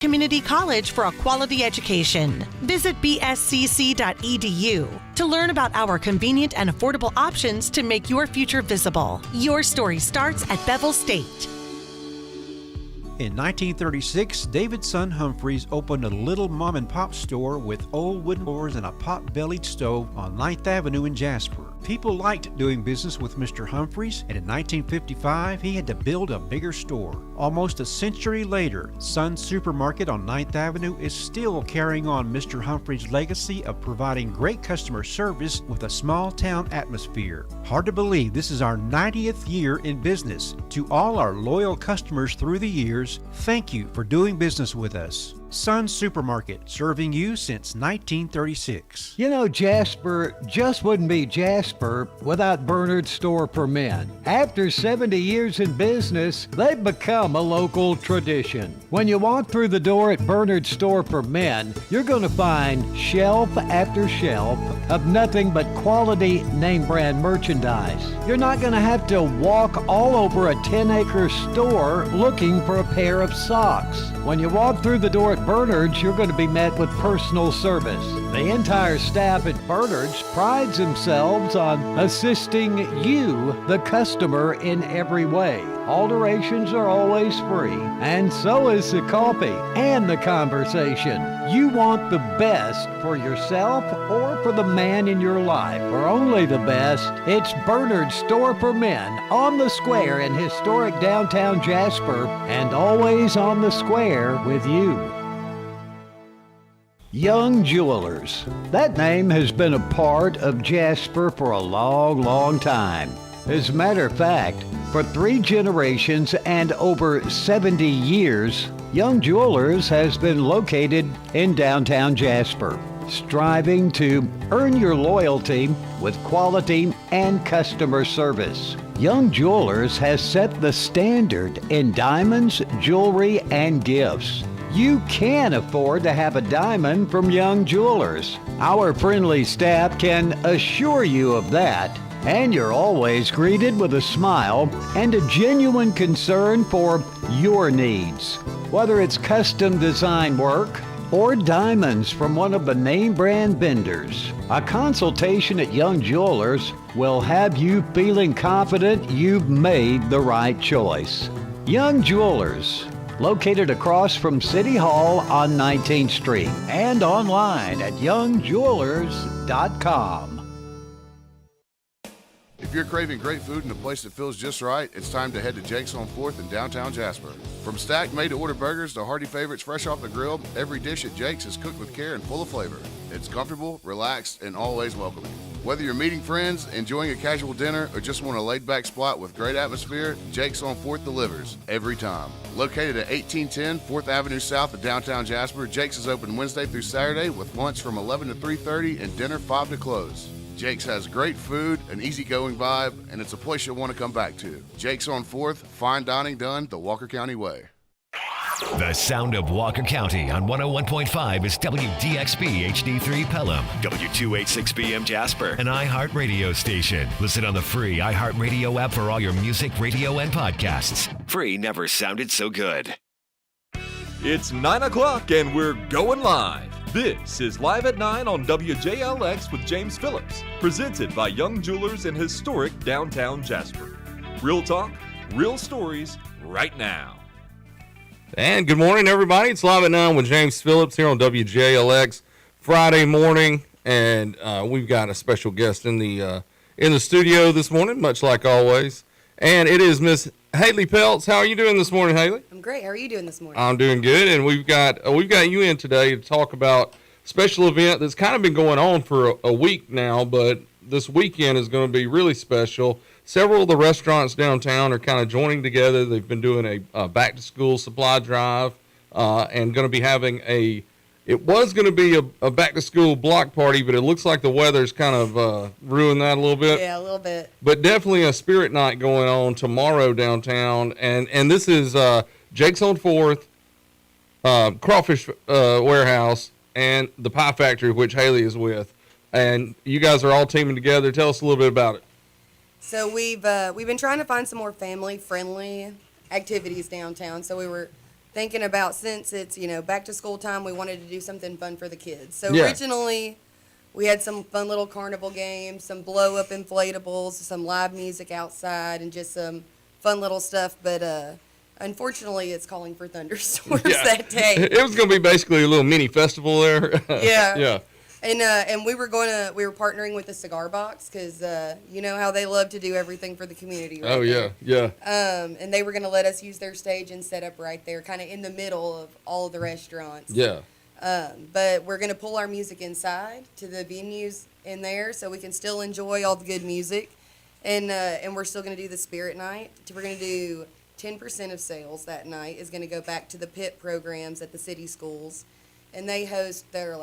Community College for a quality education. Visit bscc.edu to learn about our convenient and affordable options to make your future visible. Your story starts at Bevel State. In 1936, David's son Humphreys opened a little mom-and-pop store with old wooden doors and a pot-bellied stove on 9th Avenue in Jasper. People liked doing business with Mr. Humphreys, and in 1955, he had to build a bigger store. Almost a century later, Sun's Supermarket on 9th Avenue is still carrying on Mr. Humphreys' legacy of providing great customer service with a small-town atmosphere. Hard to believe this is our 90th year in business. To all our loyal customers through the years, thank you for doing business with us. Sun's Supermarket, serving you since 1936. You know, Jasper just wouldn't be Jasper without Bernard's Store for Men. After 70 years in business, they've become a local tradition. When you walk through the door at Bernard's Store for Men, you're going to find shelf after shelf of nothing but quality name brand merchandise. You're not going to have to walk all over a 10-acre store looking for a pair of socks. When you walk through the door at Bernard's, you're going to be met with personal service. The entire staff at Bernard's prides themselves on assisting you, the customer, in every way. Alterations are always free, and so is the coffee and the conversation. You want the best for yourself or for the man in your life, or only the best. It's Bernard's Store for Men on the square in historic downtown Jasper, and always on the square with you. Young Jewelers. That name has been a part of Jasper for a long, long time. As a matter of fact, for 3 generations and over 70 years, Young Jewelers has been located in downtown Jasper, striving to earn your loyalty with quality and customer service. Young Jewelers has set the standard in diamonds, jewelry, and gifts. You can afford to have a diamond from Young Jewelers. Our friendly staff can assure you of that. And you're always greeted with a smile and a genuine concern for your needs. Whether it's custom design work or diamonds from one of the name brand vendors, a consultation at Young Jewelers will have you feeling confident you've made the right choice. Young Jewelers, located across from City Hall on 19th Street and online at youngjewelers.com. If you're craving great food in a place that feels just right, it's time to head to Jake's on 4th in downtown Jasper. From stacked made-to-order burgers to hearty favorites fresh off the grill, every dish at Jake's is cooked with care and full of flavor. It's comfortable, relaxed, and always welcoming. Whether you're meeting friends, enjoying a casual dinner, or just want a laid-back spot with great atmosphere, Jake's on 4th delivers every time. Located at 1810 4th Avenue South of downtown Jasper, Jake's is open Wednesday through Saturday with lunch from 11 to 3:30 and dinner 5 to close. Jake's has great food, an easygoing vibe, and it's a place you'll want to come back to. Jake's on 4th, fine dining done the Walker County way. The sound of Walker County on 101.5 is WDXB HD3 Pelham, W286BM Jasper, an iHeartRadio station. Listen on the free iHeartRadio app for all your music, radio, and podcasts. Free never sounded so good. It's 9 o'clock and we're going live. This is Live at 9 on WJLX with James Phillips, presented by Young Jewelers in historic downtown Jasper. Real talk, real stories, right now. And good morning, everybody. It's Live at 9 with James Phillips here on WJLX Friday morning, and we've got a special guest in the studio this morning, much like always. And it is Miss Haley Peltz. How are you doing this morning, Haley? I'm great. How are you doing this morning? I'm doing good, and we've got you in today to talk about a special event that's kind of been going on for a week now, but this weekend is going to be really special. Several of the restaurants downtown are kind of joining together. They've been doing a back-to-school supply drive and going to be having it was going to be a back-to-school block party, but it looks like the weather's kind of ruined that a little bit. Yeah, a little bit. But definitely a spirit night going on tomorrow downtown. And this is Jake's on 4th, Crawfish Warehouse, and the Pie Factory, which Haley is with. And you guys are all teaming together. Tell us a little bit about it. So we've been trying to find some more family-friendly activities downtown. So we were thinking about, since it's, back to school time, we wanted to do something fun for the kids. So Yeah. originally, we had some fun little carnival games, some blow-up inflatables, some live music outside, and just some fun little stuff. But unfortunately, it's calling for thunderstorms that day. It was going to be basically a little mini festival there. Yeah. Yeah. And we were partnering with the Cigar Box, because you know how they love to do everything for the community. Right Oh, yeah, there. yeah. And they were going to let us use their stage and set up right there, kind of in the middle of all of the restaurants. Yeah. But we're going to pull our music inside to the venues in there, so we can still enjoy all the good music. And we're still going to do the Spirit Night. We're going to do 10% of sales that night is going to go back to the PIP programs at the city schools. And they host their,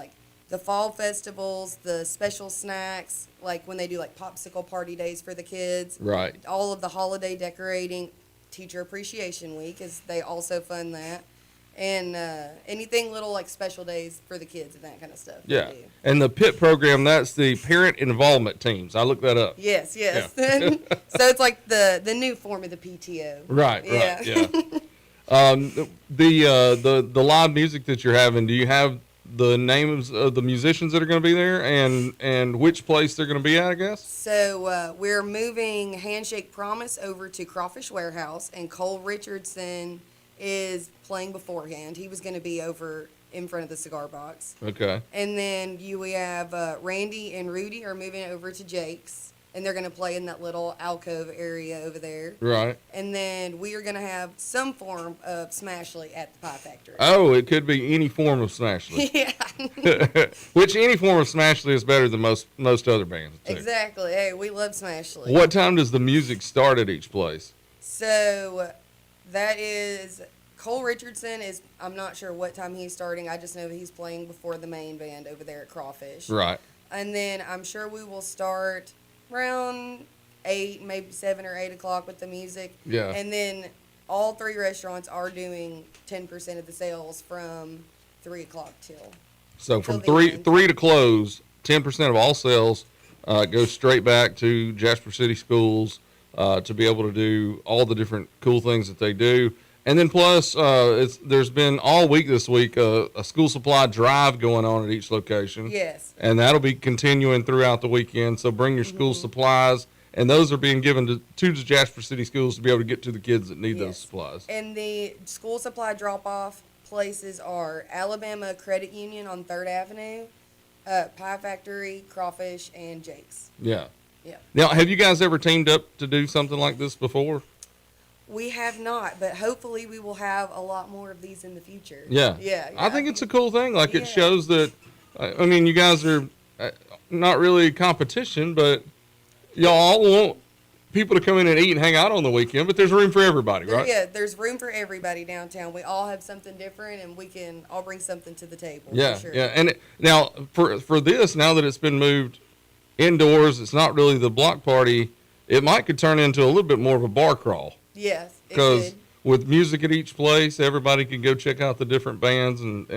the fall festivals, the special snacks, when they do, popsicle party days for the kids. Right. All of the holiday decorating. Teacher Appreciation Week, they also fund that. And anything little, special days for the kids and that kind of stuff. Yeah. And the PIT program, that's the Parent Involvement Teams. I looked that up. Yes. Yeah. So it's like the new form of the PTO. Right, yeah. The live music that you're having, do you have the names of the musicians that are going to be there and which place they're going to be at, I guess? So we're moving Handshake Promise over to Crawfish Warehouse, and Cole Richardson is playing beforehand. He was going to be over in front of the Cigar Box. Okay. And then we have Randy and Rudy are moving over to Jake's, and they're going to play in that little alcove area over there. Right. And then we are going to have some form of Smashly at the Pie Factory. Oh, it could be any form of Smashly. Yeah. Which any form of Smashly is better than most other bands, too. Exactly. Hey, we love Smashly. What time does the music start at each place? So that is Cole Richardson is, I'm not sure what time he's starting. I just know that he's playing before the main band over there at Crawfish. Right. And then I'm sure we will start around 8, maybe 7 or 8 o'clock with the music. Yeah. And then all 3 restaurants are doing 10% of the sales from 3 o'clock till. So from till the end. three to close, 10% of all sales goes straight back to Jasper City Schools to be able to do all the different cool things that they do. And then plus, there's been all week this week a school supply drive going on at each location. Yes. And that'll be continuing throughout the weekend. So bring your school supplies, and those are being given to the Jasper City Schools to be able to get to the kids that need those supplies. And the school supply drop-off places are Alabama Credit Union on 3rd Avenue, Pie Factory, Crawfish, and Jake's. Yeah. Yeah. Now, have you guys ever teamed up to do something like this before? We have not, but hopefully we will have a lot more of these in the future. Yeah. Yeah. I think it's a cool thing. Like, Yeah. it shows that, I mean, you guys are not really competition, but y'all all want people to come in and eat and hang out on the weekend, but there's room for everybody, right? Yeah, there's room for everybody downtown. We all have something different, and we can all bring something to the table. Yeah, for sure. yeah. And now, for this, now that it's been moved indoors, it's not really the block party. It could turn into a little bit more of a bar crawl. Yes, it Because could. with music at each place, everybody can go check out the different bands and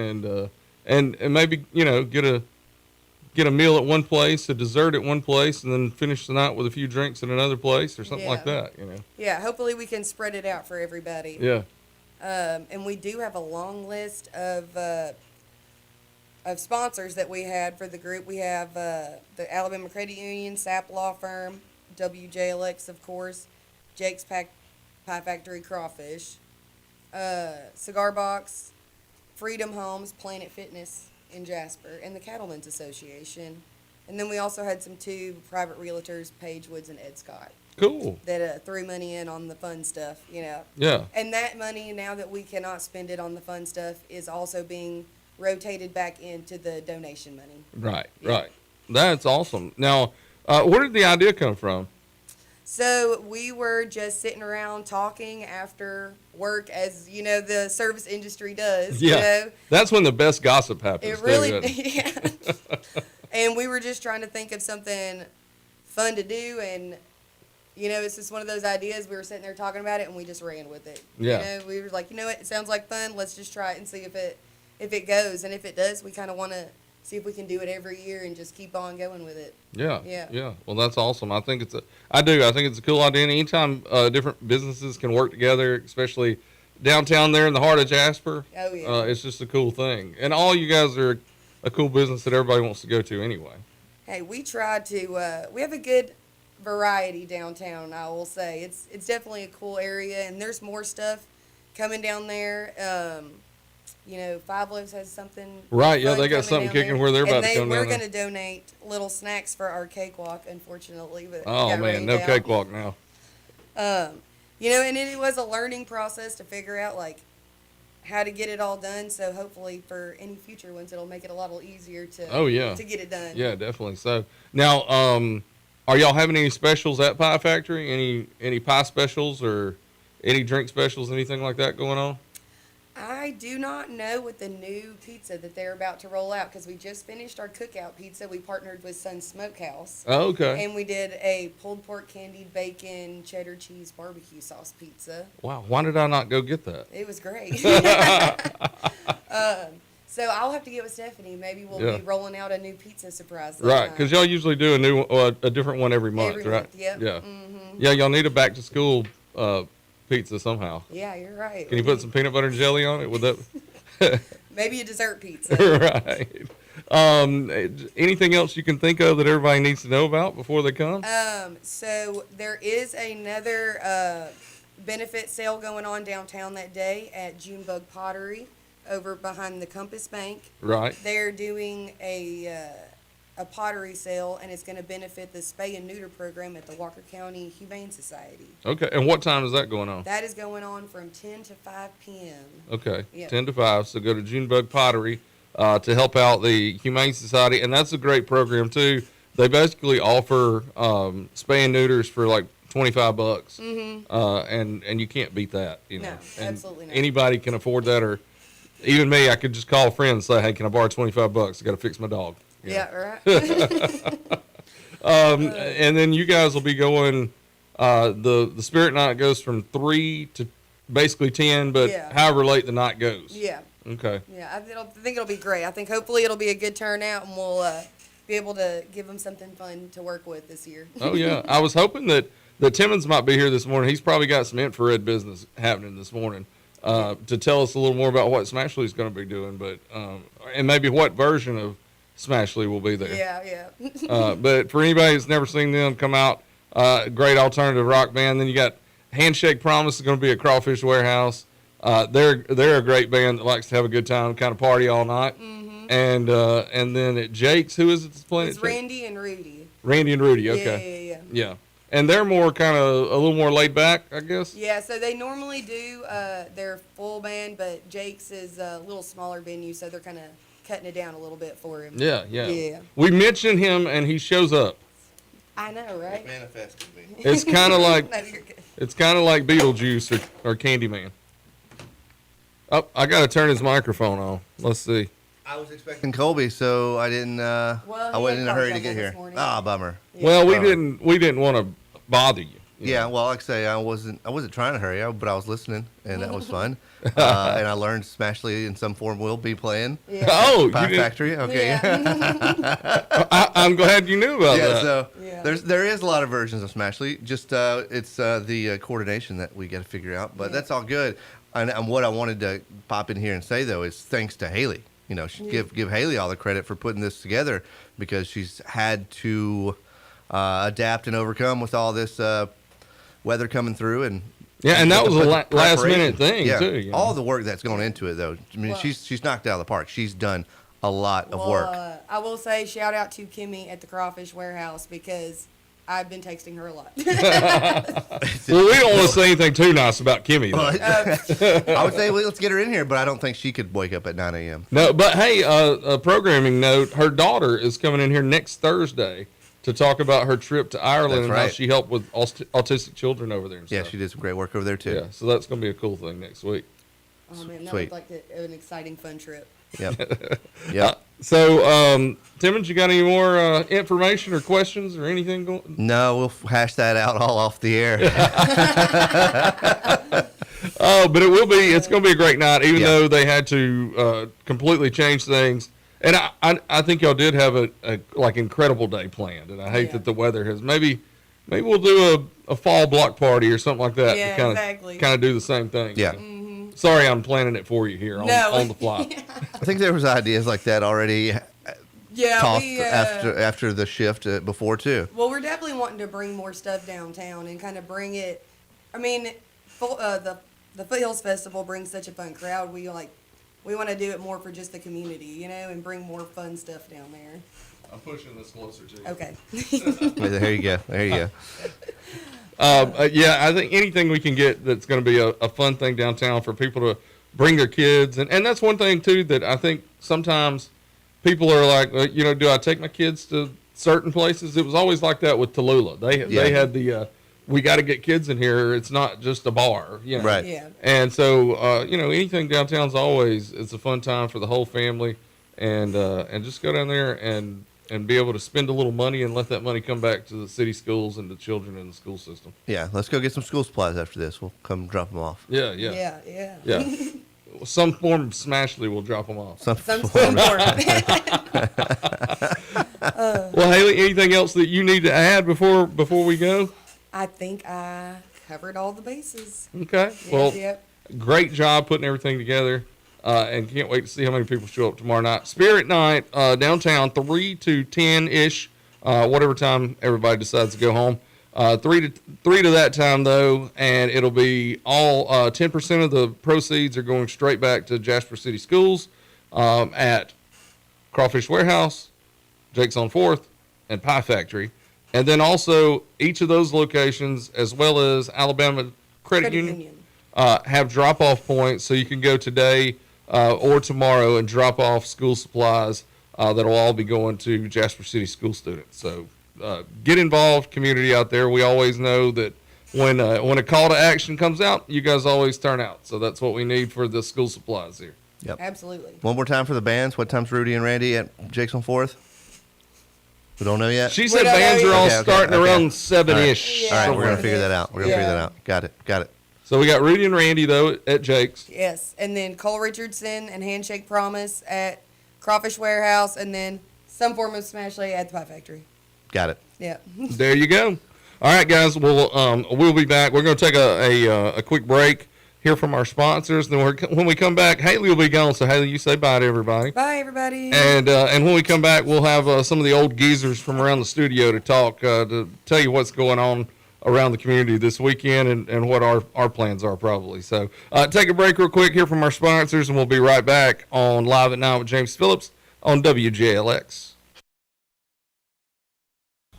maybe, you know, get a meal at one place, a dessert at one place, and then finish the night with a few drinks at another place or something like Yeah. that, you know. Yeah, hopefully we can spread it out for everybody. Yeah. And we do have a long list of sponsors that we had for the group. We have the Alabama Credit Union, SAP Law Firm, WJLX, of course, Jake's Pie Factory Crawfish, Cigar Box, Freedom Homes, Planet Fitness in Jasper, and the Cattlemen's Association. And then we also had some 2 private realtors, Paige Woods and Ed Scott, Cool. that threw money in on the fun stuff, you know. Yeah. And that money, now that we cannot spend it on the fun stuff, is also being rotated back into the donation money. Right, right. That's awesome. Now, where did the idea come from? So we were just sitting around talking after work, as you know the service industry does. Yeah, You know? that's when the best gossip happens. It really, doesn't it? yeah. And we were just trying to think of something fun to do, and you know, it's just one of those ideas. We were sitting there talking about it, and we just ran with it. Yeah. You know, we were like, you know what, it sounds like fun. Let's just try it and see if it goes, and if it does, we kind of want to see if we can do it every year and just keep on going with it. Yeah. Yeah. Yeah. Well, that's awesome. I think it's a cool idea. And anytime different businesses can work together, especially downtown there in the heart of Jasper. Oh, yeah. It's just a cool thing. And all you guys are a cool business that everybody wants to go to anyway. Hey, we try to, we have a good variety downtown, I will say. It's definitely a cool area, and there's more stuff coming down there. You know, Five Loaves has something. Right, yeah, fun they got coming something down kicking there. where they're about And to come we're down there. going to donate little snacks for our cakewalk, unfortunately. But it Oh, got man, rained no out. cakewalk now. You know, and it was a learning process to figure out, like, how to get it all done. So hopefully for any future ones, it'll make it a lot easier to to get it done. Yeah, definitely. So now, are y'all having any specials at Pie Factory? Any pie specials or any drink specials, anything like that going on? I do not know with the new pizza that they're about to roll out, because we just finished our cookout pizza. We partnered with Sun Smokehouse. Oh, okay. And we did a pulled pork, candied bacon, cheddar cheese, barbecue sauce pizza. Wow, why did I not go get that? It was great. So I'll have to get with Stephanie. Maybe we'll be rolling out a new pizza surprise. Right, because y'all usually do a different one every month, Every right? month, yep. Yeah. Mm-hmm. Yeah, y'all need a back to school pizza somehow. Yeah, you're right. Can you put some peanut butter and jelly on it? Would that? Maybe a dessert pizza. Right. Anything else you can think of that everybody needs to know about before they come? So there is another benefit sale going on downtown that day at Junebug Pottery over behind the Compass Bank. Right. They're doing a pottery sale, and it's going to benefit the spay and neuter program at the Walker County Humane Society. Okay, and what time is that going on? That is going on from 10 to 5 p.m. Okay, Yep. 10 to 5. So go to Junebug Pottery to help out the Humane Society, and that's a great program too. They basically offer spay and neuters for like $25, and you can't beat that. You know, No, and absolutely not. Anybody can afford that, or even me. I could just call a friend and say, "Hey, can I borrow $25? I got to fix my dog." You know? Yeah, right. And then you guys will be going. The Spirit Night goes from 3 to basically 10, but Yeah. however late the night goes. Yeah. Okay. Yeah, I think it'll be great. I think hopefully it'll be a good turnout, and we'll be able to give them something fun to work with this year. Oh yeah, I was hoping that Timmons might be here this morning. He's probably got some infrared business happening this morning to tell us a little more about what Smashley's going to be doing, but and maybe what version of Smashley will be there. Yeah. But for anybody that's never seen them come out, great alternative rock band. Then you got Handshake Promise is going to be at Crawfish Warehouse. They're a great band that likes to have a good time, kind of party all night. Mm-hmm. And then at Jake's, who is it that's playing? It's Randy and Rudy. Randy and Rudy. Okay. Yeah. And they're more kind of a little more laid back, I guess. Yeah, so they normally do their full band, but Jake's is a little smaller venue, so they're kind of cutting it down a little bit for him. Yeah. We mention him and he shows up. I know, right? Manifested me. It's kind of like No, you're good. it's kind of like Beetlejuice or Candyman. Oh, I got to turn his microphone on. Let's see. I was expecting Colby, so I didn't. I he wasn't had in a car hurry to trouble get this here. morning. Ah, bummer. Well, we Oh. didn't want to bother you. Yeah, well, like I say, I wasn't trying to hurry, but I was listening, and that was fun. And I learned Smashley in some form will be playing. Yeah. Oh, you Pie did, Factory. Okay. Yeah. I'm glad you knew about Yeah, that. so Yeah. there is a lot of versions of Smashley. Just it's the coordination that we got to figure out, but that's all good. And what I wanted to pop in here and say though is thanks to Haley. You know, give Haley all the credit for putting this together, because she's had to adapt and overcome with all this weather coming through and. Yeah, and that was a last preparation. minute thing too. You know? All the work that's going into it though. I mean, Well- she's knocked it out of the park. She's done a lot of work. I will say shout out to Kimmy at the Crawfish Warehouse, because I've been texting her a lot. Well, we don't want to say anything too nice about Kimmy, though. I would say well, let's get her in here, but I don't think she could wake up at 9 a.m. No, but hey, a programming note: her daughter is coming in here next Thursday to talk about her trip to Ireland That's and how right. she helped with autistic children over there. And Yeah, stuff. she did some great work over there too. Yeah, so that's going to be a cool thing next week. Oh man, that Sweet. was like an exciting, fun trip. Yep. Yep. So, Timmons, you got any more information or questions or anything going? No, we'll hash that out all off the air. Oh, but it's going to be a great night, even Yeah. though they had to completely change things. And I think y'all did have a like incredible day planned, and I hate Yeah. that the weather has maybe we'll do a fall block party or something like that Yeah, to exactly. kind of do the same thing. Yeah. Sorry, I'm planning it for you here on the fly. I think there was ideas like that already. Tossed after the shift before too. Well, we're definitely wanting to bring more stuff downtown and kind of bring it. I mean, the Foothills Festival brings such a fun crowd. We want to do it more for just the community, and bring more fun stuff down there. I'm pushing this closer to you. Okay. There you go. There you go. Yeah, I think anything we can get that's going to be a fun thing downtown for people to bring their kids. And that's one thing, too, that I think sometimes people are like, do I take my kids to certain places? It was always like that with Tallulah. They had the, we got to get kids in here. It's not just a bar. Right. Yeah. And so, anything downtown's it's a fun time for the whole family. And just go down there and be able to spend a little money and let that money come back to the city schools and the children in the school system. Yeah, let's go get some school supplies after this. We'll come drop them off. Yeah. Some form of Smashly will drop them off. Some form. Well, Haley, anything else that you need to add before we go? I think I covered all the bases. Okay. Great job putting everything together. And can't wait to see how many people show up tomorrow night. Spirit Night, downtown, 3 to 10-ish, whatever time everybody decides to go home. 3 to that time, though, and it'll be all 10% of the proceeds are going straight back to Jasper City Schools at Crawfish Warehouse, Jake's on 4th, and Pie Factory. And then also each of those locations, as well as Alabama Credit Union. Have drop-off points, so you can go today or tomorrow and drop off school supplies that'll all be going to Jasper City school students. So get involved, community out there. We always know that when a call to action comes out, you guys always turn out. So that's what we need for the school supplies here. Yep. Absolutely. One more time for the bands. What time's Rudy and Randy at Jake's on 4th? We don't know yet? She said bands are all starting around 7-ish. All right, we're going to figure that out. Got it. So we got Rudy and Randy, though, at Jake's. Yes, and then Cole Richardson and Handshake Promise at Crawfish Warehouse, and then some form of Smashly at the Pie Factory. Got it. Yeah. There you go. All right, guys. We'll be back. We're going to take a quick break, hear from our sponsors. Then when we come back, Haley will be gone. So, Haley, you say bye to everybody. Bye, everybody. And when we come back, we'll have some of the old geezers from around the studio to talk, to tell you what's going on around the community this weekend and what our plans are probably. So take a break real quick, hear from our sponsors, and we'll be right back on Live at 9 with James Phillips on WJLX.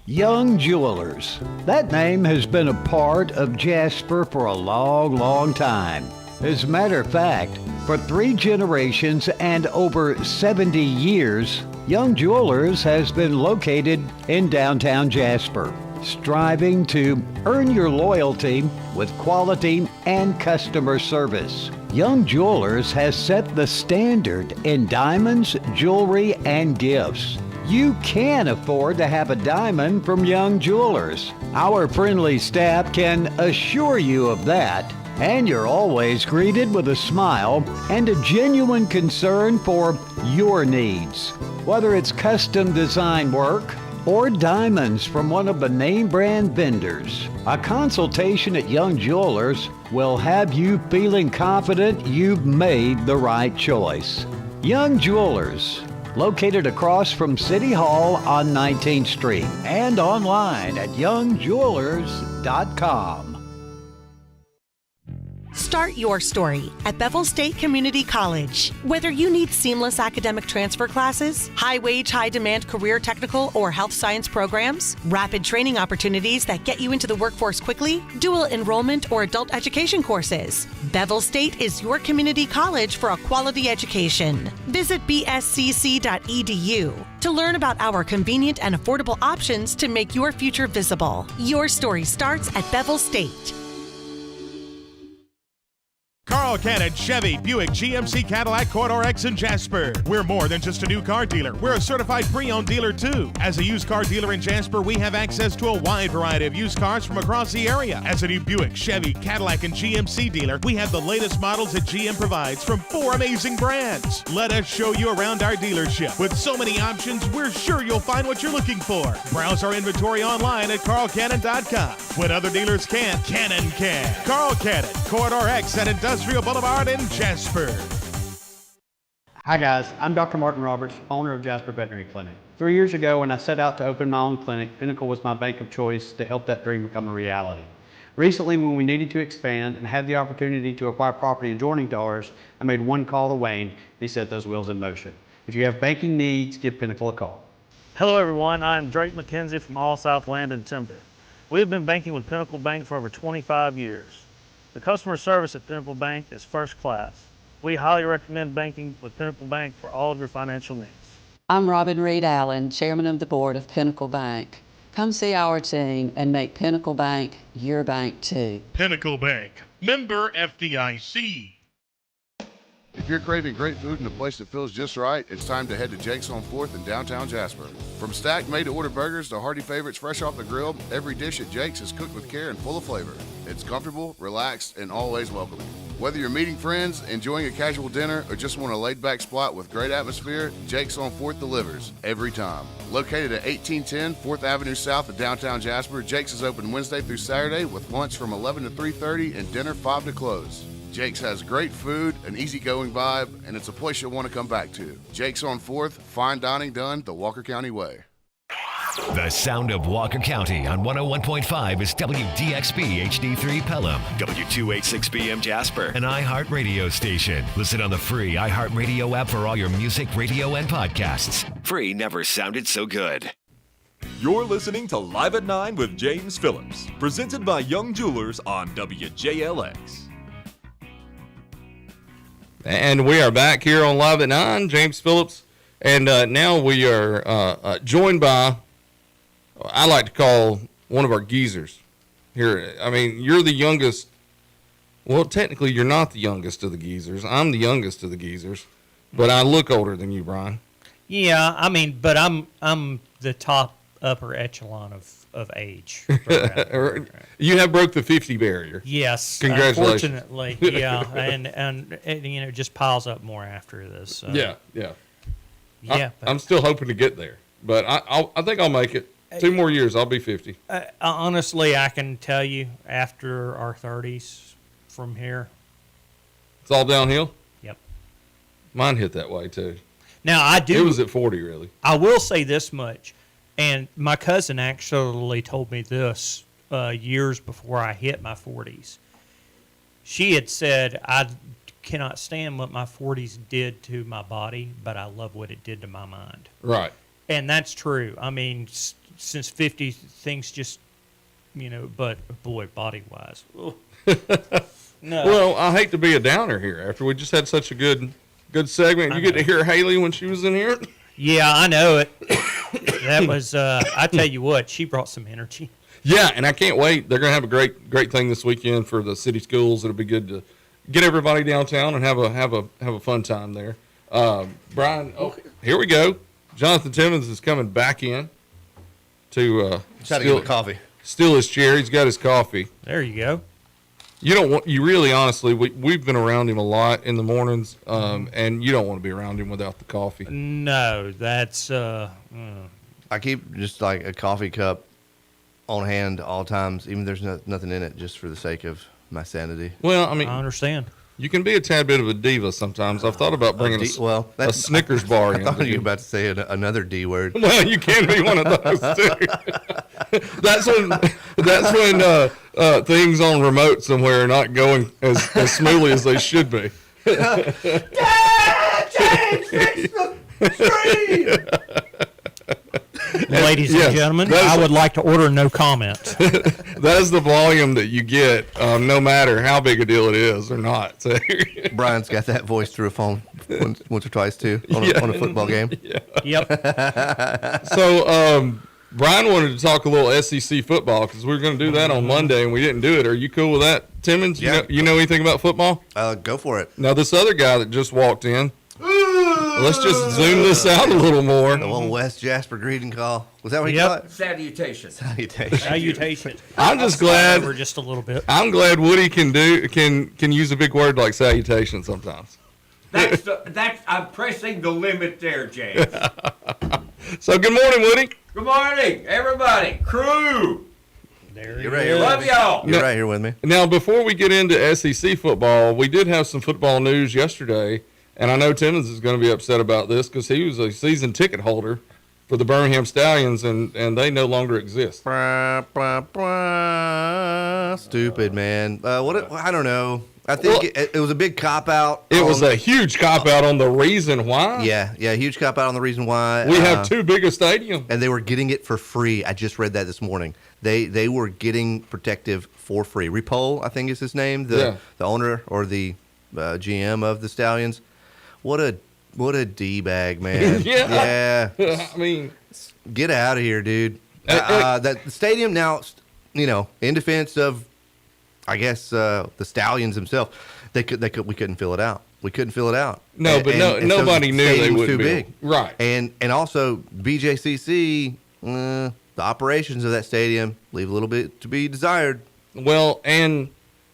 Young Jewelers. That name has been a part of Jasper for a long, long time. As a matter of fact, for 3 generations and over 70 years, Young Jewelers has been located in downtown Jasper, striving to earn your loyalty with quality and customer service. Young Jewelers has set the standard in diamonds, jewelry, and gifts. You can afford to have a diamond from Young Jewelers. Our friendly staff can assure you of that, and you're always greeted with a smile and a genuine concern for your needs. Whether it's custom design work or diamonds from one of the name brand vendors, a consultation at Young Jewelers will have you feeling confident you've made the right choice. Young Jewelers, located across from City Hall on 19th Street and online at youngjewelers.com. Start your story at Bevel State Community College. Whether you need seamless academic transfer classes, high-wage, high-demand career technical or health science programs, rapid training opportunities that get you into the workforce quickly, dual enrollment or adult education courses, Bevel State is your community college for a quality education. Visit bscc.edu to learn about our convenient and affordable options to make your future visible. Your story starts at Bevel State. Carl Cannon, Chevy, Buick, GMC, Cadillac, Corridor X, and Jasper. We're more than just a new car dealer. We're a certified pre-owned dealer, too. As a used car dealer in Jasper, we have access to a wide variety of used cars from across the area. As a new Buick, Chevy, Cadillac, and GMC dealer, we have the latest models that GM provides from 4 amazing brands. Let us show you around our dealership. With so many options, we're sure you'll find what you're looking for. Browse our inventory online at carlcannon.com. When other dealers can't, Cannon can. Carl Cannon, Corridor X, and Industrial Boulevard in Jasper. Hi guys, I'm Dr. Martin Roberts, owner of Jasper Veterinary Clinic. 3 years ago when I set out to open my own clinic, Pinnacle was my bank of choice to help that dream become a reality. Recently, when we needed to expand and had the opportunity to acquire property adjoining to ours, I made one call to Wayne and he set those wheels in motion. If you have banking needs, give Pinnacle a call. Hello everyone, I'm Drake McKenzie from All South Land and Timber. We have been banking with Pinnacle Bank for over 25 years. The customer service at Pinnacle Bank is first class. We highly recommend banking with Pinnacle Bank for all of your financial needs. I'm Robin Reed Allen, Chairman of the Board of Pinnacle Bank. Come see our team and make Pinnacle Bank your bank too. Pinnacle Bank, member FDIC. If you're craving great food in a place that feels just right, it's time to head to Jake's on 4th in downtown Jasper. From stacked made-to-order burgers to hearty favorites fresh off the grill, every dish at Jake's is cooked with care and full of flavor. It's comfortable, relaxed, and always welcoming. Whether you're meeting friends, enjoying a casual dinner, or just want a laid-back spot with great atmosphere, Jake's on 4th delivers every time. Located at 1810 4th Avenue South of downtown Jasper, Jake's is open Wednesday through Saturday with lunch from 11 to 3:30 and dinner 5 to close. Jake's has great food, an easygoing vibe, and it's a place you'll want to come back to. Jake's on 4th, fine dining done the Walker County way. The sound of Walker County on 101.5 is WDXB HD3 Pelham, W286BM Jasper, an iHeart radio station. Listen on the free iHeart radio app for all your music, radio, and podcasts. Free never sounded so good. You're listening to Live at 9 with James Phillips, presented by Young Jewelers on WJLX. And we are back here on Live at 9, James Phillips. And now we are joined by, I like to call one of our geezers here. I mean, you're the youngest. Well, technically, you're not the youngest of the geezers. I'm the youngest of the geezers. But I look older than you, Brian. Yeah, I mean, but I'm the top upper echelon of age. You have broke the 50 barrier. Yes, Congratulations. Unfortunately, yeah, and you know, it just piles up more after this. So. Yeah. I'm still hoping to get there, but I think I'll make it. 2 more years, I'll be 50. Honestly, I can tell you, after our 30s, from here, it's all downhill. Yep. Mine hit that way too. Now I do. It was at 40, really. I will say this much. And my cousin actually told me this years before I hit my 40s. She had said, I cannot stand what my 40s did to my body, but I love what it did to my mind. Right. And that's true. I mean, since 50, things just, you know, but boy, body-wise. No. Well, I hate to be a downer here after we just had such a good segment. You get to hear Haley when she was in here? Yeah, I know it. That was, I tell you what, she brought some energy. Yeah, and I can't wait. They're going to have a great thing this weekend for the city schools. It'll be good to get everybody downtown and have a fun time there. Brian, here we go. Jonathan Timmons is coming back in to steal his chair. He's got his coffee. There you go. You really honestly, we've been around him a lot in the mornings, and you don't want to be around him without the coffee. No, that's I keep just like a coffee cup on hand all times, even if there's nothing in it, just for the sake of my sanity. Well, I mean, I understand. You can be a tad bit of a diva sometimes. I've thought about bringing a Snickers bar in. I thought you were about to say another D word. Well, you can be one of those too. That's when things on remote somewhere are not going as smoothly as they should be. Dad, James, fix the screen! Ladies and gentlemen, I would like to order no comment. That is the volume that you get, no matter how big a deal it is or not. So. Brian's got that voice through a phone once or twice too on a football game. Yeah. Yep. So Brian wanted to talk a little SEC football because we were going to do that on Monday and we didn't do it. Are you cool with that, Timmons? Yeah. You know anything about football? Go for it. Now this other guy that just walked in. Let's just zoom this out a little more. The old West Jasper greeting call. Was that what you called it? Salutation. Salutation. I'm just glad. Over just a little bit. I'm glad Woody can use a big word like salutation sometimes. I'm pressing the limit there, James. So good morning, Woody. Good morning, everybody. Crew. You're right here. Love y'all. You're right here with me. Now, before we get into SEC football, we did have some football news yesterday, and I know Timmons is going to be upset about this because he was a season ticket holder for the Birmingham Stallions, and they no longer exist. Stupid, man. I don't know. I think it was a big cop-out. It was a huge cop-out on the reason why. Yeah, huge cop-out on the reason why. We have too big a stadium. And they were getting it for free. I just read that this morning. They were getting Protective for free. Repole, I think is his name, the owner or the GM of the Stallions. What a D-bag, man. Yeah. I mean, get out of here, dude. The stadium now, in defense of, I guess, the Stallions themselves, we couldn't fill it out. We couldn't fill it out. No, but nobody knew they would too be big. Right. And also BJCC, the operations of that stadium leave a little bit to be desired. Well,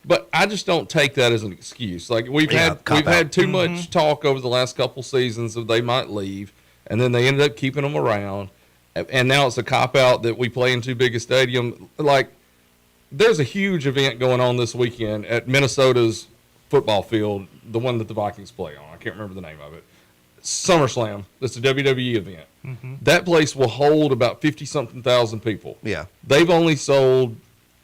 but I just don't take that as an excuse. Like we've had too much talk over the last couple seasons of they might leave, and then they ended up keeping them around, and now it's a cop out that we play in too big a stadium. Like there's a huge event going on this weekend at Minnesota's football field, the one that the Vikings play on. I can't remember the name of it. SummerSlam. That's a WWE event. Mm-hmm. That place will hold about 50-something thousand people. Yeah. They've only sold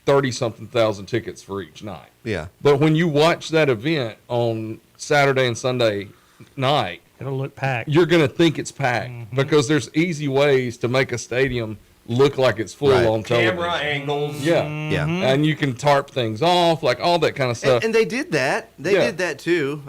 30-something thousand tickets for each night. Yeah. But when you watch that event on Saturday and Sunday night, it'll look packed. You're going to think it's packed because there's easy ways to make a stadium look like it's full on television. Camera angles. Yeah. Yeah. And you can tarp things off, like all that kind of stuff. And they did that. They did that too.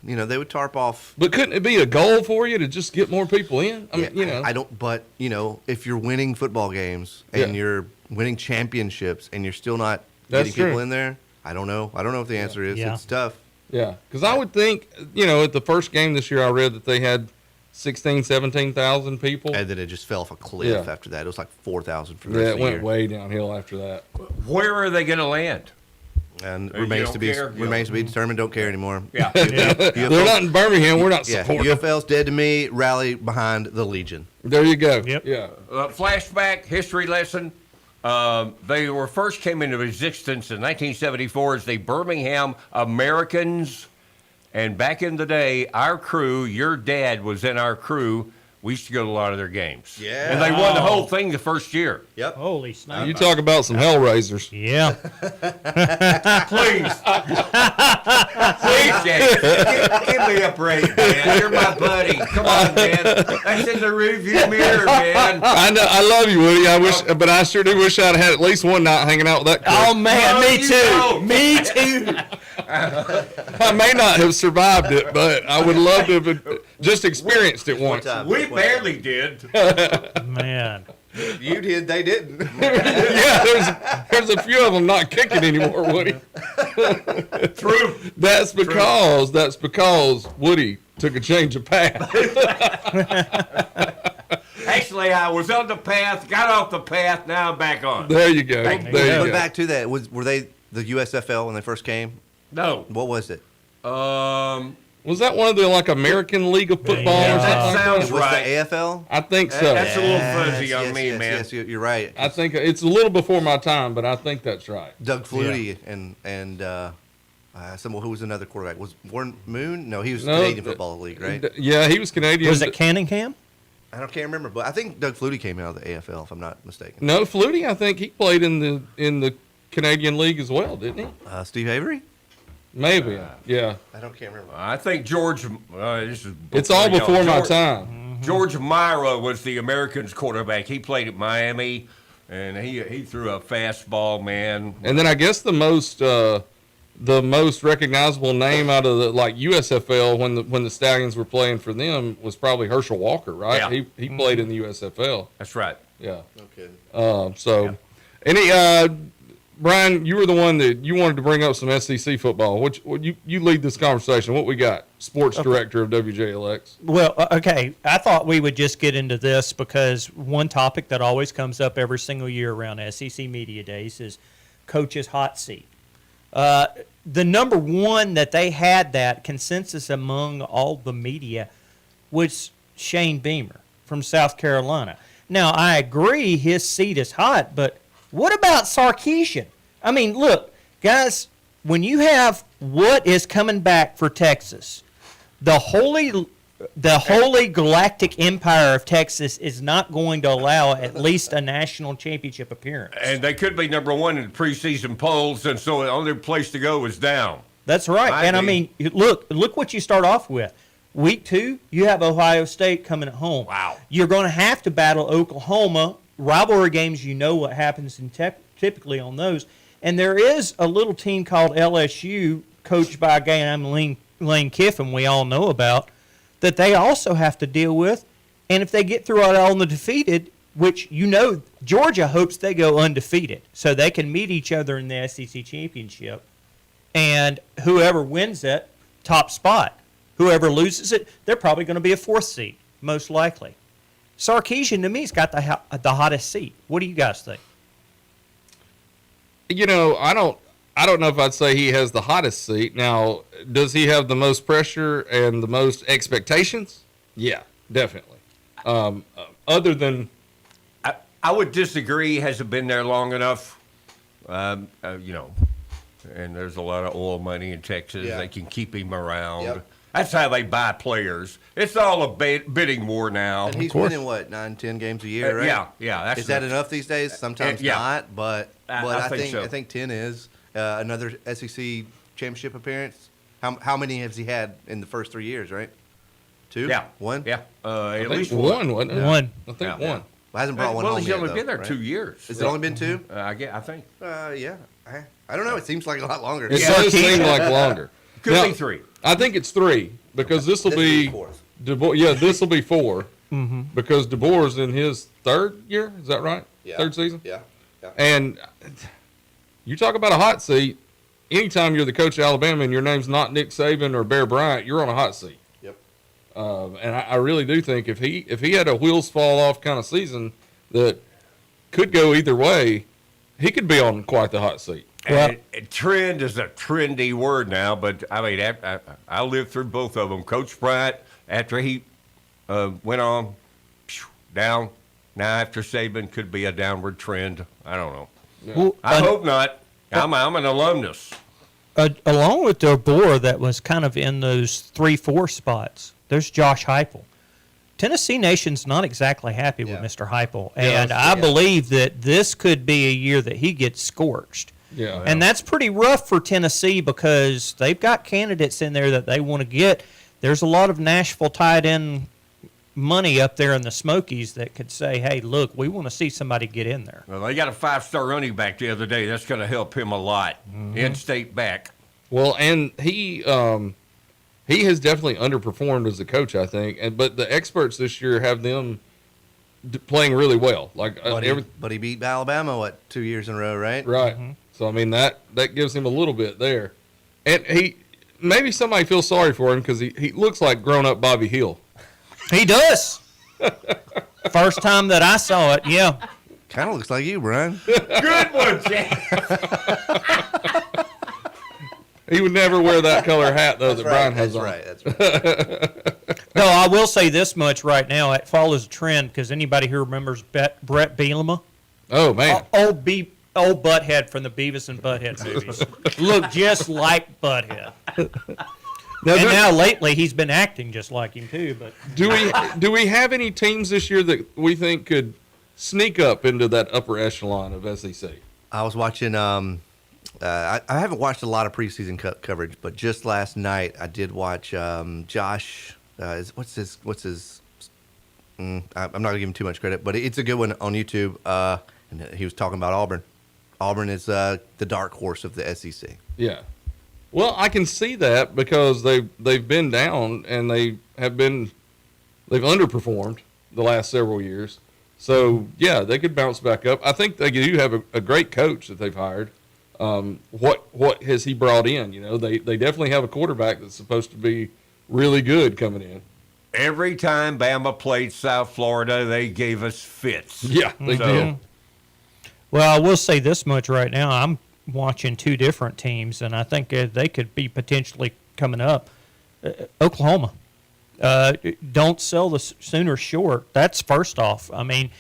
They would tarp off. But couldn't it be a goal for you to just get more people in? I mean, I don't. But if you're winning football games and you're winning championships and you're still not getting people in there, I don't know. I don't know if the answer is. It's tough. Yeah, because I would think, at the first game this year, I read that they had 16,000, 17,000 people. And then it just fell off a cliff after that. It was like 4,000 for the rest of the year. year. It went way downhill after that. Where are they going to land? And remains to be determined. Don't care anymore. Yeah. They're not in Birmingham. We're not supporting. UFL's dead to me. Rally behind the Legion. There you go. Yep. Yeah. Flashback history lesson. They first came into existence in 1974 as the Birmingham Americans. And back in the day, our crew, your dad was in our crew. We used to go to a lot of their games. Yeah. And they won the whole thing the first year. Yep. Holy snap. You talk about some Hellraisers. Yeah. Please. Please, James. Give me a break, man. You're my buddy. Come on, man. That's in the rearview mirror, man. I know. I love you, Woody. But I sure do wish I'd had at least one night hanging out with that crew. Oh, man. Me too. Me too. I may not have survived it, but I would love to have just experienced it once. We barely did. Man. You did, they didn't. Yeah, there's a few of them not kicking anymore, Woody. True. That's because Woody took a change of path. Actually, I was on the path, got off the path, now I'm back on. There you go. There you go. But back to that, were they the USFL when they first came? No. What was it? Was that one of the American League of Football or something? That sounds Was right. the AFL? I think so. That's a little fuzzy on me, man. Yes, you're right. I think it's a little before my time, but I think that's right. Doug Flutie and who was another quarterback? Was Warren Moon? No, he was Canadian Football League, right? Yeah, he was Canadian. Was it Canningham? I can't remember, but I think Doug Flutie came out of the AFL, if I'm not mistaken. No, Flutie, I think he played in the Canadian League as well, didn't he? Steve Avery? Maybe, yeah. I can't remember. I think George. It's all before my time. George Myra was the Americans quarterback. He played at Miami, and he threw a fastball, man. And then I guess the most recognizable name out of the USFL when the Stallions were playing for them was probably Herschel Walker, right? Yeah. He played in the USFL. That's right. Yeah. Okay. Brian, you were the one that you wanted to bring up some SEC football. You lead this conversation. What we got? Sports director of WJLX. Well, okay. I thought we would just get into this because one topic that always comes up every single year around SEC Media Days is Coach's hot seat. The number one that they had that consensus among all the media was Shane Beamer from South Carolina. Now, I agree his seat is hot, but What about Sarkeesian? I mean, look, guys, when you have what is coming back for Texas, the holy galactic empire of Texas is not going to allow at least a national championship appearance. And they could be number one in the preseason polls, and so the only place to go is down. That's right. I mean, look what you start off with. Week 2, you have Ohio State coming at home. Wow. You're going to have to battle Oklahoma. Rivalry games, you know what happens typically on those. And there is a little team called LSU, coached by a guy named Lane Kiffin, we all know about, that they also have to deal with. And if they get through it all undefeated, which you know Georgia hopes they go undefeated so they can meet each other in the SEC championship. And whoever wins it, top spot. Whoever loses it, they're probably going to be a 4th seed, most likely. Sarkeesian, to me, has got the hottest seat. What do you guys think? You know, I don't know if I'd say he has the hottest seat. Now, does he have the most pressure and the most expectations? Yeah, definitely. Other than... I would disagree. He hasn't been there long enough. And there's a lot of oil money in Texas. Yeah. They can keep him around. Yep. That's how they buy players. It's all a bidding war now. And he's winning, 9, 10 games a year, right? Yeah. Is that enough these days? Sometimes not, but I think so. I think 10 is. Another SEC championship appearance. How many has he had in the first 3 years, right? 2? Yeah. 1? Yeah. At least one, wasn't it? One. I think one. Well, hasn't brought one well, home he's yet, only though, been there right? 2 years. Has it only been 2? I think. Yeah. I don't know. It seems like a lot longer. It does seem like longer. Could Now, be 3. I think it's 3 because this will be fourth. this will be 4 because DeBoer's in his 3rd year. Is that right? Yeah. 3rd season. Yeah. And you talk about a hot seat. Anytime you're the coach of Alabama and your name's not Nick Saban or Bear Bryant, you're on a hot seat. Yep. And I really do think if he had a wheels fall off kind of season that could go either way, he could be on quite the hot seat. And trend is a trendy word now, but I mean, I lived through both of them. Coach Bryant, after he went on down, now after Saban could be a downward trend. I don't know. Yeah. Well, I hope not. I'm an alumnus. Along with DeBoer, that was kind of in those 3-4 spots, there's Josh Heupel. Tennessee Nation's not exactly happy with Mr. Heupel, and I believe that this could be a year that he gets scorched. Yeah. And that's pretty rough for Tennessee because they've got candidates in there that they want to get. There's a lot of Nashville tied in money up there in the Smokies that could say, hey, look, we want to see somebody get in there. Well, they got a 5-star running back the other day. That's going to help him a lot. In-state back. Well, and he has definitely underperformed as a coach, I think. But the experts this year have them playing really well. But he beat Alabama 2 years in a row, right? Right. So I mean that gives him a little bit there, and maybe somebody feels sorry for him because he looks like grown up Bobby Hill. He does. First time that I saw it, yeah. Kind of looks like you, Brian. Good one, Jack. He would never wear that color hat though that Brian has on. That's right. No, I will say this much right now. It follows a trend because anybody who remembers Brett Bielema? Oh, man. Old Butthead from the Beavis and Butthead movies. Looked just like Butthead. Now lately he's been acting just like him too. But do we have any teams this year that we think could sneak up into that upper echelon of SEC? I was watching. I haven't watched a lot of preseason coverage, but just last night I did watch Josh. What's his? I'm not gonna give him too much credit, but it's a good one on YouTube. And he was talking about Auburn. Auburn is the dark horse of the SEC. Yeah. Well, I can see that because they've been down and they've underperformed the last several years. So yeah, they could bounce back up. I think they do have a great coach that they've hired. What has he brought in? You know, they definitely have a quarterback that's supposed to be really good coming in. Every time Bama played South Florida, they gave us fits. Yeah, they did. Well, I will say this much right now. I'm watching two different teams, and I think they could be potentially coming up. Oklahoma. Don't sell the Sooners short. That's first off. I mean,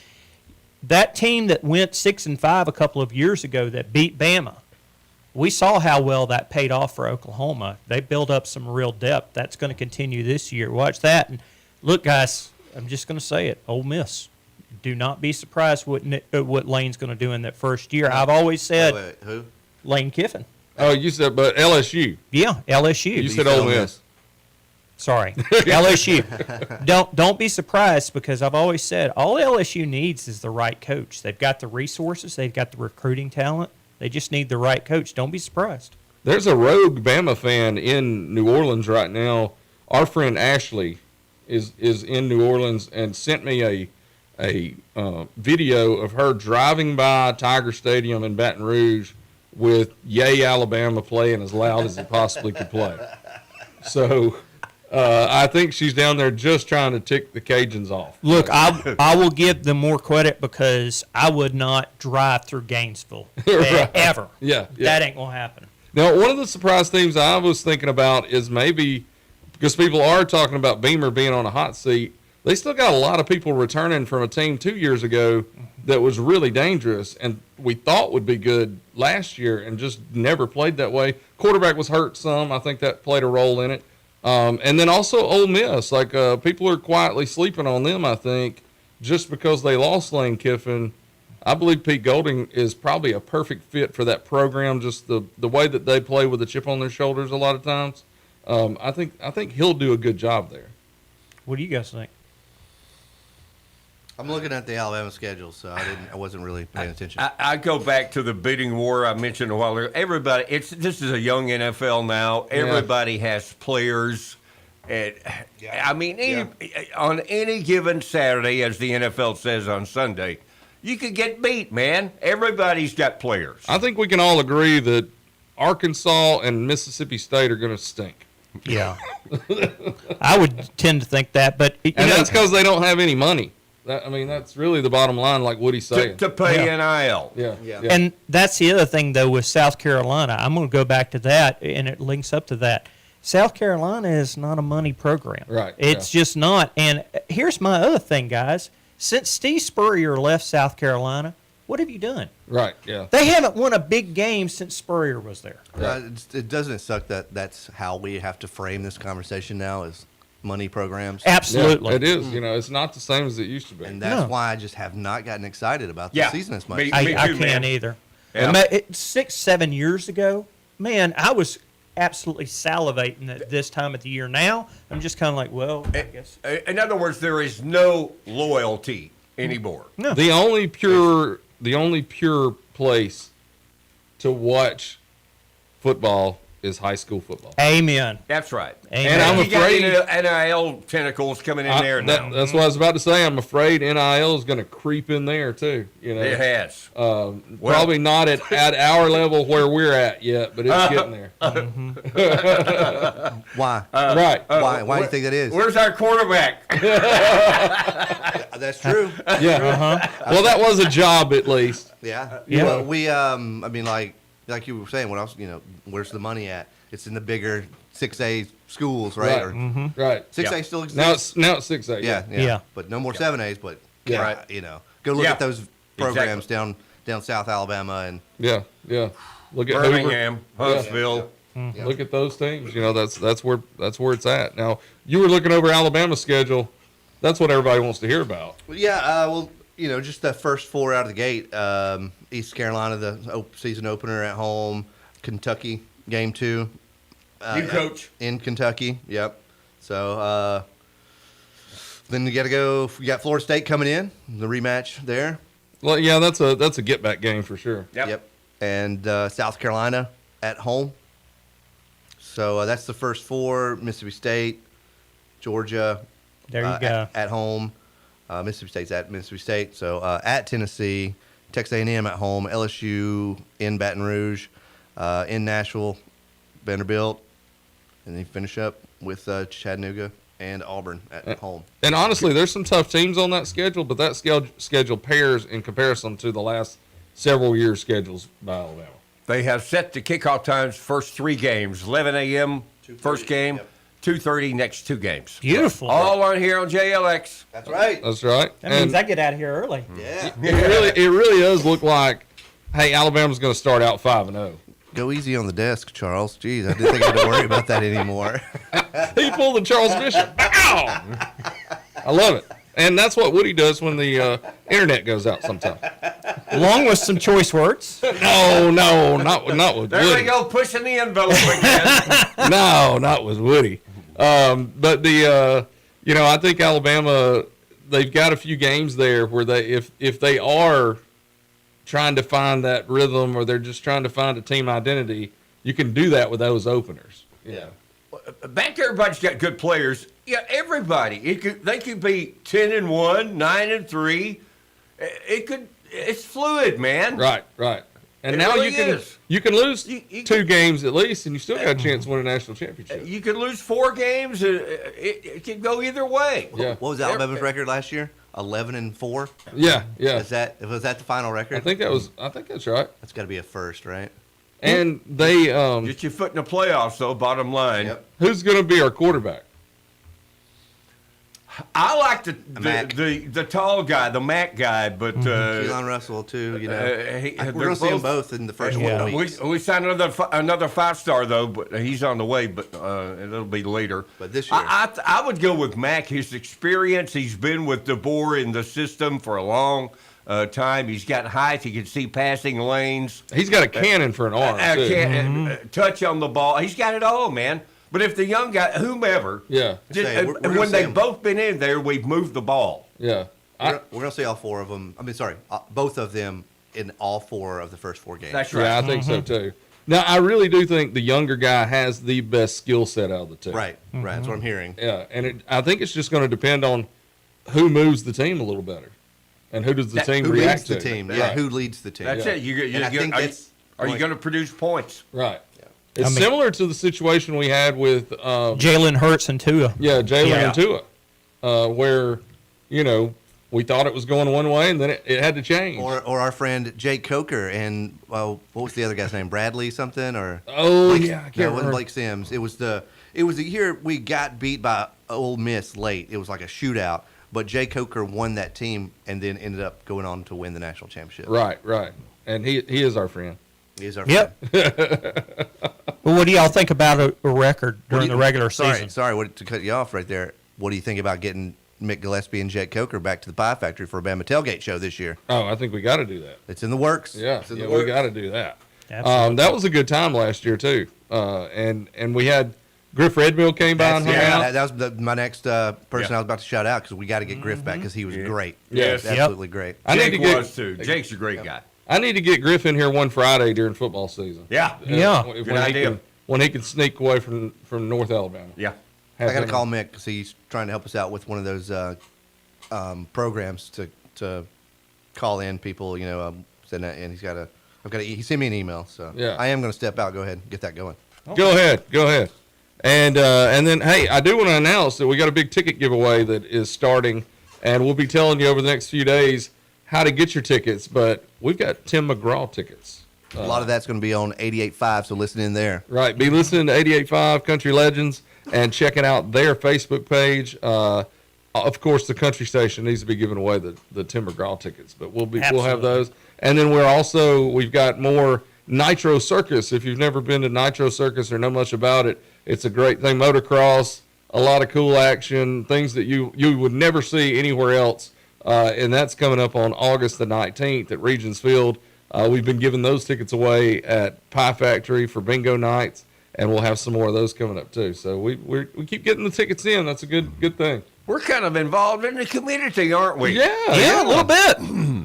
that team that went 6-5 a couple of years ago that beat Bama, we saw how well that paid off for Oklahoma. They built up some real depth. That's going to continue this year. Watch that. And look, guys, I'm just going to say it. Ole Miss. Do not be surprised what Lane's going to do in that first year. I've always said who? Lane Kiffin. Oh, you said, but LSU. Yeah, LSU. You said Ole Miss. Sorry, LSU. Don't be surprised, because I've always said all LSU needs is the right coach. They've got the resources. They've got the recruiting talent. They just need the right coach. Don't be surprised. There's a rogue Bama fan in New Orleans right now. Our friend Ashley is in New Orleans and sent me a video of her driving by Tiger Stadium in Baton Rouge with "Yay Alabama" playing as loud as it possibly could play. So I think she's down there just trying to tick the Cajuns off. Look, I will give them more credit, because I would not drive through Gainesville ever. Yeah. That ain't going to happen. Now, one of the surprise themes I was thinking about is maybe, because people are talking about Beamer being on a hot seat, they still got a lot of people returning from a team 2 years ago that was really dangerous and we thought would be good last year and just never played that way. Quarterback was hurt some. I think that played a role in it. And then also Ole Miss. Like, people are quietly sleeping on them, I think, just because they lost Lane Kiffin. I believe Pete Golding is probably a perfect fit for that program, just the way that they play with a chip on their shoulders a lot of times. I think he'll do a good job there. What do you guys think? I'm looking at the Alabama schedule, so I wasn't really paying attention. I go back to the bidding war I mentioned a while ago. Everybody, this is a young NFL now. Everybody has players. And, I mean, on any given Saturday, as the NFL says on Sunday, you could get beat, man. Everybody's got players. I think we can all agree that Arkansas and Mississippi State are going to stink. Yeah. I would tend to think that, but that's because they don't have any money. That's really the bottom line, like Woody's saying. To pay NIL. Yeah. And that's the other thing, though, with South Carolina. I'm going to go back to that, and it links up to that. South Carolina is not a money program. Right. It's just not. And here's my other thing, guys. Since Steve Spurrier left South Carolina, what have you done? Right, yeah. They haven't won a big game since Spurrier was there. It doesn't suck that that's how we have to frame this conversation now, is money programs. Absolutely. Yeah, it is. It's not the same as it used to be. And that's why I just have not gotten excited about the season as much. I can't either. Yeah. 6-7 years ago, man, I was absolutely salivating at this time of the year. Now, I'm just kind of like, well, I guess. In other words, there is no loyalty anymore. No. The only pure place to watch football is high school football. Amen. That's right. Amen. And I'm you afraid got NIL tentacles coming in there now. That's what I was about to say. I'm afraid NIL is going to creep in there too. It has. Probably not at our level where we're at yet, but it's getting there. Why? Right. Why do you think that is? Where's our quarterback? That's true. Yeah. Well, that was a job at least. Yeah. Yeah. Well, we, like you were saying, what else? Where's the money at? It's in the bigger 6A schools, right? Right. Right. 6A still exists. Now it's 6A. Yeah. But no more 7As. But go look at those programs down South Alabama and yeah. Look at Birmingham, Hoover. Huntsville. Yeah. Look at those teams. That's where it's at. Now you were looking over Alabama's schedule. That's what everybody wants to hear about. Well, just the first four out of the gate. East Carolina, the season opener at home. Kentucky, game 2. You coach. In Kentucky, yep. So then you got Florida State coming in, the rematch there. Well, yeah, that's a get-back game for sure. Yep. And South Carolina at home. So that's the first 4. Mississippi State, Georgia. There you go. At home. Mississippi State's at Mississippi State. So at Tennessee, Texas A&M at home, LSU in Baton Rouge, in Nashville, Vanderbilt, and then you finish up with Chattanooga and Auburn at home. And honestly, there's some tough teams on that schedule, but that schedule pairs in comparison to the last several years' schedules by Alabama. They have set the kickoff times first 3 games. 11 a.m. first game, 2:30 next 2 games. Beautiful. All on here on JLX. That's right. That's right. That means I get out of here early. Yeah. It really does look like, hey, Alabama's going to start out 5-0. Go easy on the desk, Charles. Jeez, I didn't think I had to worry about that anymore. He pulled the Charles Bishop. Bow! I love it. And that's what Woody does when the internet goes out sometimes. Along with some choice words. No, not with There Woody. we go, pushing the envelope again. No, not with Woody. But I think Alabama, they've got a few games there where if they are trying to find that rhythm or they're just trying to find a team identity, you can do that with those openers. Yeah. Back to everybody's got good players. Yeah, everybody. They could be 10-1, 9-3. It's fluid, man. Right. And It now really you can lose You 2 games at least, and you still got a chance to win a national championship. You could lose 4 games. It could go either way. Yeah. What was Alabama's record last year? 11-4. Yeah. Was that the final record? I think that's right. That's got to be a first, right? And they get your foot in the playoffs, though. Bottom line. Yep. Who's going to be our quarterback? I like the tall guy, the Mac guy, but Keelan Russell too. We're going to see them both in the first 1 week. We signed another 5-star though, but he's on the way. But it'll be later. But this year, I would go with Mac. His experience. He's been with DeBoer in the system for a long time. He's got height. He can see passing lanes. He's got a cannon for an arm. Too. Touch on the ball. He's got it all, man. But if the young guy, whomever, yeah, and when they've both been in there, we've moved the ball. Yeah, we're going to see all 4 of them. Both of them in all 4 of the first 4 games. That's right. Yeah, I think so too. Now, I really do think the younger guy has the best skill set out of the 2. Right. That's what I'm hearing. Yeah, and I think it's just going to depend on who moves the team a little better, and who does the team react to. Who leads the team? Yeah, who leads the team? That's it. Are you going to produce points? Right. It's similar to the situation we had with Jalen Hurts and Tua. Yeah, Jalen and Tua, where we thought it was going one way and then it had to change. Or our friend Jake Coker and what was the other guy's name? Bradley something or? Oh Blake, yeah, I can't no, it remember. wasn't Blake Sims. It was the year we got beat by Ole Miss late. It was like a shootout, but Jake Coker won that team and then ended up going on to win the national championship. Right, and he is our friend. He is our friend. Well, what do y'all think about a record during the regular season? Sorry, to cut you off right there. What do you think about getting Mick Gillespie and Jake Coker back to the Pie Factory for a Bama tailgate show this year? Oh, I think we got to do that. It's in the works. Yeah, it's in the we works. got to do that. Absolutely. That was a good time last year too. And we had Griff Redmill came by and hung out. That was my next person I was about to shout out because we got to get Griff back because he was great. Yes, absolutely great. Jake was too. Jake's a great guy. I need to get Griff in here one Friday during football season. Yeah. Good idea. When he can sneak away from North Alabama. Yeah. I got to call Mick because he's trying to help us out with one of those programs to call in people, send that in. He sent me an email, so yeah. I am going to step out. Go ahead and get that going. Go ahead. And then, hey, I do want to announce that we got a big ticket giveaway that is starting, and we'll be telling you over the next few days how to get your tickets, but we've got Tim McGraw tickets. A lot of that's going to be on 88.5, so listen in there. Right. Be listening to 88.5 Country Legends and checking out their Facebook page. Of course, the country station needs to be giving away the Tim McGraw tickets, but we'll have those. And then we've got more Nitro Circus. If you've never been to Nitro Circus or know much about it, it's a great thing. Motocross, a lot of cool action, things that you would never see anywhere else. And that's coming up on August the 19th at Regions Field. We've been giving those tickets away at Pie Factory for bingo nights, and we'll have some more of those coming up too. So we keep getting the tickets in. That's a good thing. We're kind of involved in the community, aren't we? Yeah, a little bit.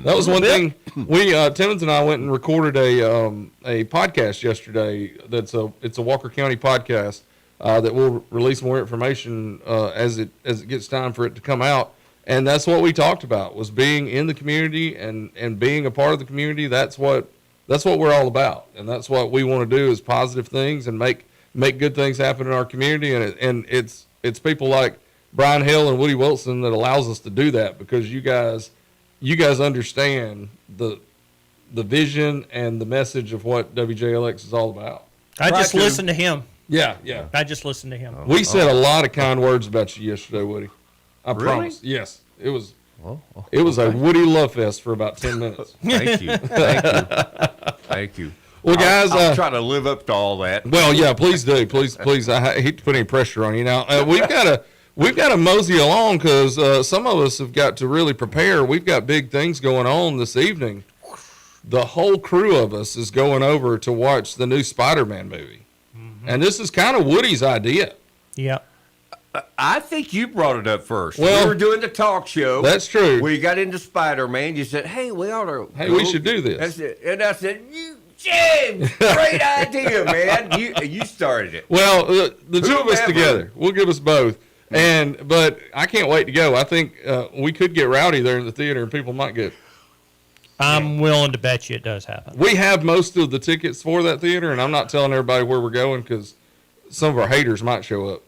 That was one thing. We Timmons and I went and recorded a podcast yesterday. It's a Walker County podcast that we'll release more information as it gets time for it to come out. And that's what we talked about, was being in the community and being a part of the community. That's what we're all about, and that's what we want to do, is positive things and make good things happen in our community. And it's people like Brian Hill and Woody Wilson that allows us to do that, because you guys understand the vision and the message of what WJLX is all about. I just listened to him. Yeah, yeah. I just listened to him. We said a lot of kind words about you yesterday, Woody. I Really? promise. Yes, it was. It was a Woody love fest for about 10 minutes. Thank you. Thank you. Thank you. Well, guys, I'll try to live up to all that. Well, yeah, please do, please. I hate to put any pressure on you. Now we've got to mosey along because some of us have got to really prepare. We've got big things going on this evening. The whole crew of us is going over to watch the new Spider-Man movie, and this is kind of Woody's idea. Yeah. I think you brought it up first. Well, we were doing the talk show. That's true. We got into Spider-Man. You said, "Hey, we ought to. Hey, we should do this." That's it. And I said, James, great idea, man. You started it. Well, the two of us together, we'll give us both. But I can't wait to go. I think we could get rowdy there in the theater, and people might get. I'm willing to bet you it does happen. We have most of the tickets for that theater, and I'm not telling everybody where we're going because some of our haters might show up.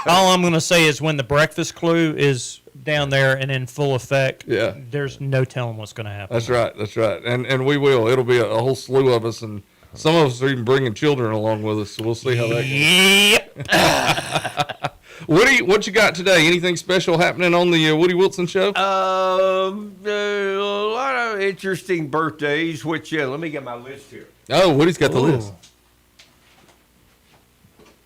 All I'm going to say is when the breakfast clue is down there and in full effect, there's no telling what's going to happen. That's right. That's right. And we will. It'll be a whole slew of us, and some of us are even bringing children along with us, so we'll see how that goes. Woody, what you got today? Anything special happening on the Woody Wilson show? A lot of interesting birthdays, which, let me get my list here. Oh, Woody's got the list.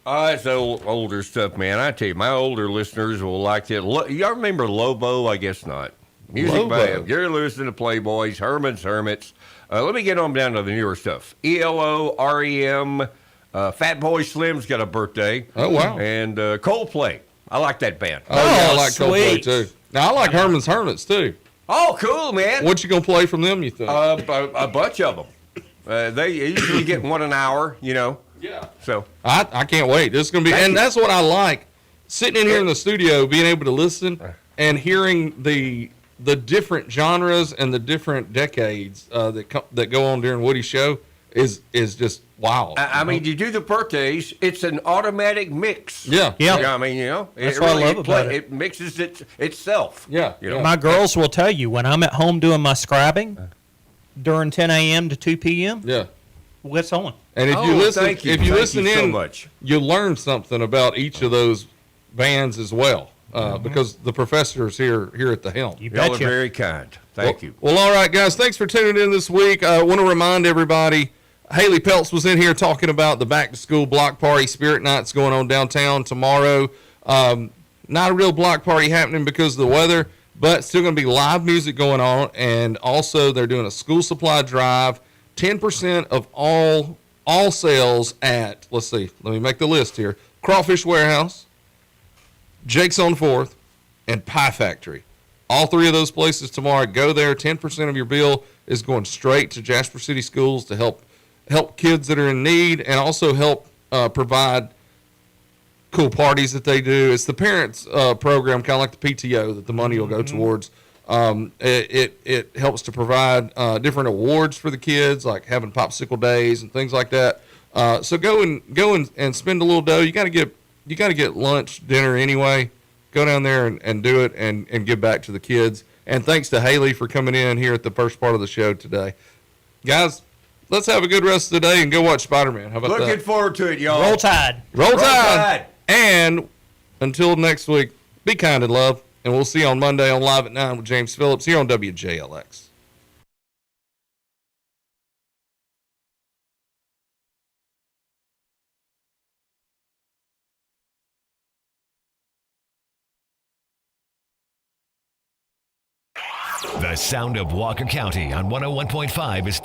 It's older stuff, man. I tell you, my older listeners will like it. Y'all remember Lobo? I guess not. Music by Gary Lewis and the Playboys, Herman's Hermits. Let me get on down to the newer stuff. ELO, REM, Fatboy Slim's got a birthday. Oh, wow. And Coldplay. I like that band. Oh, yeah, I like Coldplay, too. Now, I like Herman's Hermits, too. Oh, cool, man. What you going to play from them, you think? A bunch of them. They usually get one an hour, Yeah. So I can't wait. This is going to be, and that's what I like, sitting in here in the studio, being able to listen and hearing the different genres and the different decades that go on during Woody's show is just wow. I mean, you do the birthdays, it's an automatic mix. Yeah. Yeah. I mean, That's what I love about it. It mixes itself. Yeah. My girls will tell you when I'm at home doing my scribing during 10 a.m. to 2 p.m. Yeah. What's on? And if you listen, thank you. if you Thank listen you so in, much. you learn something about each of those bands as well, because the professor is here at the helm. You Y'all are betcha. very kind. Thank you. Well, all right, guys. Thanks for tuning in this week. I want to remind everybody, Haley Peltz was in here talking about the back-to-school block party spirit nights going on downtown tomorrow. Not a real block party happening because of the weather, but still going to be live music going on, and also they're doing a school supply drive. 10% of all sales at, let's see, let me make the list here, Crawfish Warehouse, Jake's on 4th, and Pie Factory. All three of those places tomorrow. Go there. 10% of your bill is going straight to Jasper City Schools to help kids that are in need, and also help provide cool parties that they do. It's the parents program, kind of like the PTO, that the money will go towards. It helps to provide different awards for the kids, like having popsicle days and things like that. So go and spend a little dough. You got to get lunch, dinner anyway. Go down there and do it and give back to the kids. And thanks to Haley for coming in here at the first part of the show today, guys. Let's have a good rest of the day and go watch Spider-Man. How about that? Looking forward to it, y'all. Roll Tide. Roll Tide. And until next week, be kind and love. And we'll see you on Monday on Live at 9 with James Phillips here on WJLX. The sound of Walker County on 101.5 is